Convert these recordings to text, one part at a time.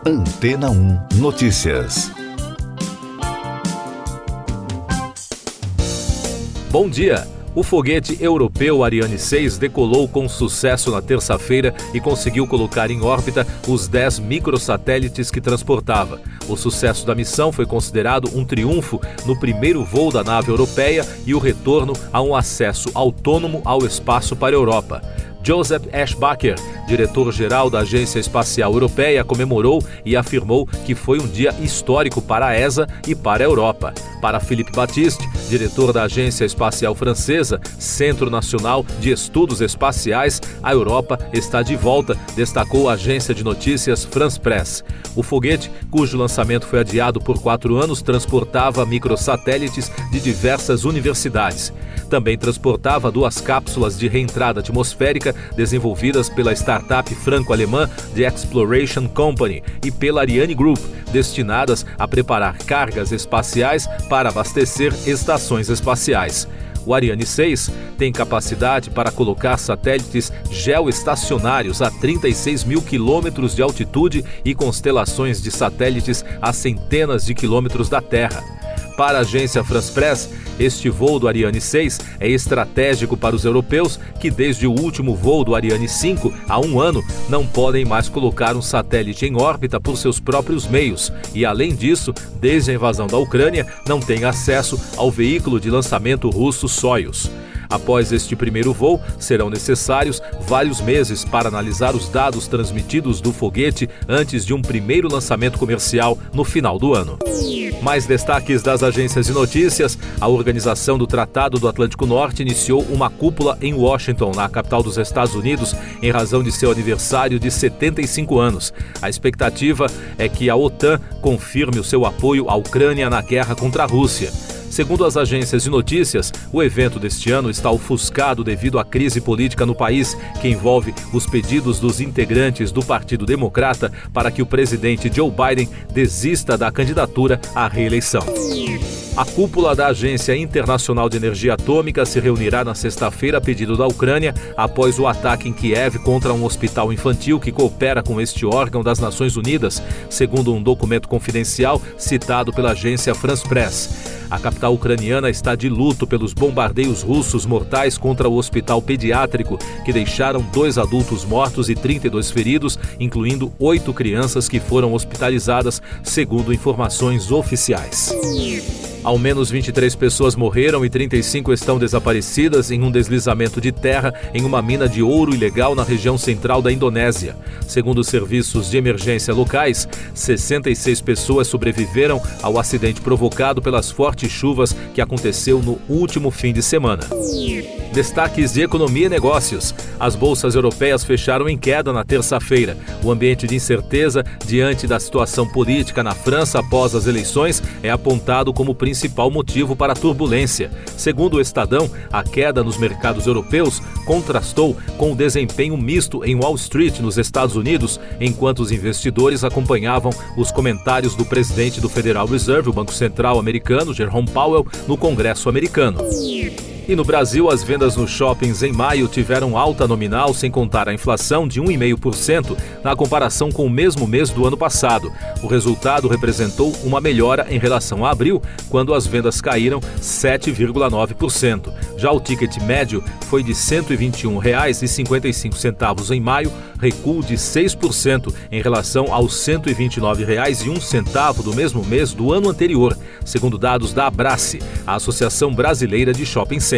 Antena 1 Notícias. Bom dia! O foguete europeu Ariane 6 decolou com sucesso na terça-feira e conseguiu colocar em órbita os 10 microsatélites que transportava. O sucesso da missão foi considerado um triunfo no primeiro voo da nave europeia e o retorno a um acesso autônomo ao espaço para a Europa. Joseph Eschbacher, diretor-geral da Agência Espacial Europeia, comemorou e afirmou que foi um dia histórico para a ESA e para a Europa. Para Philippe Baptiste, diretor da Agência Espacial Francesa, Centro Nacional de Estudos Espaciais, a Europa está de volta, destacou a agência de notícias France Press. O foguete, cujo lançamento foi adiado por 4 anos, transportava microsatélites de diversas universidades. Também transportava 2 cápsulas de reentrada atmosférica desenvolvidas pela startup franco-alemã The Exploration Company e pela Ariane Group, destinadas a preparar cargas espaciais para abastecer estações espaciais. O Ariane 6 tem capacidade para colocar satélites geoestacionários a 36 mil quilômetros de altitude e constelações de satélites a centenas de quilômetros da Terra. Para a agência France Press, este voo do Ariane 6 é estratégico para os europeus que, desde o último voo do Ariane 5 há 1 ano, não podem mais colocar um satélite em órbita por seus próprios meios e, além disso, desde a invasão da Ucrânia, não têm acesso ao veículo de lançamento russo Soyuz. Após este primeiro voo, serão necessários vários meses para analisar os dados transmitidos do foguete antes de um primeiro lançamento comercial no final do ano. Mais destaques das agências de notícias: a Organização do Tratado do Atlântico Norte iniciou uma cúpula em Washington, na capital dos Estados Unidos, em razão de seu aniversário de 75 anos. A expectativa é que a OTAN confirme o seu apoio à Ucrânia na guerra contra a Rússia. Segundo as agências de notícias, o evento deste ano está ofuscado devido à crise política no país, que envolve os pedidos dos integrantes do Partido Democrata para que o presidente Joe Biden desista da candidatura à reeleição. A cúpula da Agência Internacional de Energia Atômica se reunirá na sexta-feira a pedido da Ucrânia, após o ataque em Kiev contra um hospital infantil que coopera com este órgão das Nações Unidas, segundo um documento confidencial citado pela agência France Press. A capital ucraniana está de luto pelos bombardeios russos mortais contra o hospital pediátrico, que deixaram 2 adultos mortos e 32 feridos, incluindo 8 crianças que foram hospitalizadas, segundo informações oficiais. Ao menos 23 pessoas morreram e 35 estão desaparecidas em um deslizamento de terra em uma mina de ouro ilegal na região central da Indonésia. Segundo os serviços de emergência locais, 66 pessoas sobreviveram ao acidente provocado pelas fortes chuvas que aconteceu no último fim de semana. Destaques de economia e negócios. As bolsas europeias fecharam em queda na terça-feira. O ambiente de incerteza diante da situação política na França após as eleições é apontado como principal motivo para a turbulência. Segundo o Estadão, a queda nos mercados europeus contrastou com o desempenho misto em Wall Street, nos Estados Unidos, enquanto os investidores acompanhavam os comentários do presidente do Federal Reserve, o Banco Central americano, Jerome Powell, no Congresso americano. E no Brasil, as vendas nos shoppings em maio tiveram alta nominal, sem contar a inflação de 1,5% na comparação com o mesmo mês do ano passado. O resultado representou uma melhora em relação a abril, quando as vendas caíram 7,9%. Já o ticket médio foi de R$ 121,55 em maio, recuo de 6% em relação aos R$ 129,01 do mesmo mês do ano anterior, segundo dados da Abrace, a Associação Brasileira de Shopping Centers.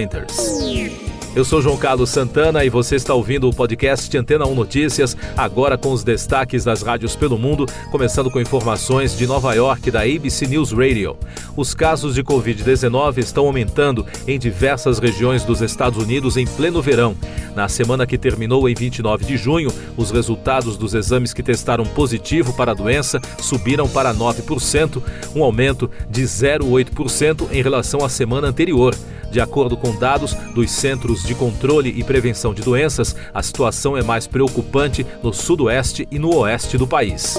Eu sou João Carlos Santana e você está ouvindo o podcast Antena 1 Notícias, agora com os destaques das rádios pelo mundo, começando com informações de Nova York da ABC News Radio. Os casos de Covid-19 estão aumentando em diversas regiões dos Estados Unidos em pleno verão. Na semana que terminou em 29 de junho, os resultados dos exames que testaram positivo para a doença subiram para 9%, um aumento de 0,8% em relação à semana anterior. De acordo com dados dos Centros de Controle e Prevenção de Doenças, a situação é mais preocupante no sudoeste e no oeste do país.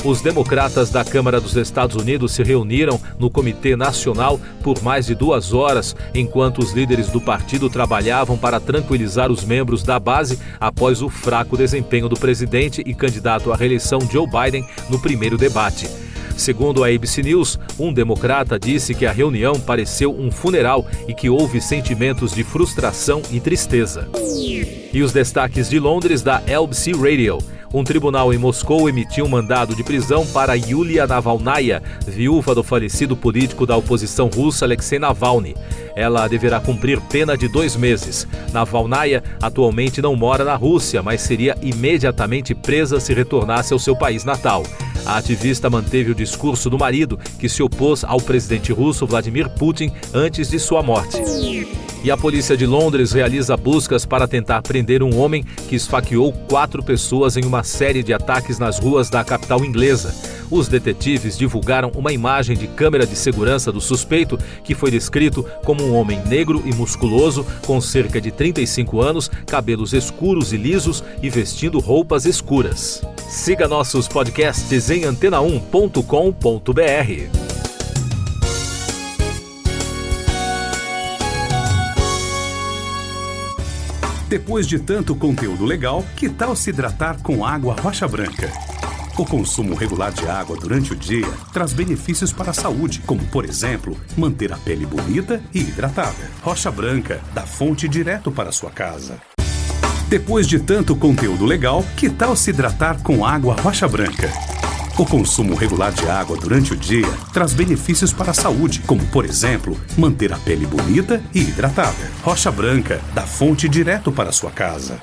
Os democratas da Câmara dos Estados Unidos se reuniram no Comitê Nacional por mais de 2 horas, enquanto os líderes do partido trabalhavam para tranquilizar os membros da base após o fraco desempenho do presidente e candidato à reeleição Joe Biden no primeiro debate. Segundo a ABC News, um democrata disse que a reunião pareceu um funeral e que houve sentimentos de frustração e tristeza. E os destaques de Londres da LBC Radio. Um tribunal em Moscou emitiu um mandado de prisão para Yulia Navalnaya, viúva do falecido político da oposição russa Alexei Navalny. Ela deverá cumprir pena de 2 meses. Navalnaya atualmente não mora na Rússia, mas seria imediatamente presa se retornasse ao seu país natal. A ativista manteve o discurso do marido, que se opôs ao presidente russo Vladimir Putin antes de sua morte. E a polícia de Londres realiza buscas para tentar prender um homem que esfaqueou 4 pessoas em uma série de ataques nas ruas da capital inglesa. Os detetives divulgaram uma imagem de câmera de segurança do suspeito, que foi descrito como um homem negro e musculoso, com cerca de 35 anos, cabelos escuros e lisos e vestindo roupas escuras. Siga nossos podcasts em antena1.com.br. Depois de tanto conteúdo legal, que tal se hidratar com água Rocha Branca? O consumo regular de água durante o dia traz benefícios para a saúde, como, por exemplo, manter a pele bonita e hidratada. Rocha Branca, da fonte direto para a sua casa. Depois de tanto conteúdo legal, que tal se hidratar com água Rocha Branca? O consumo regular de água durante o dia traz benefícios para a saúde, como, por exemplo, manter a pele bonita e hidratada. Rocha Branca, da fonte direto para a sua casa.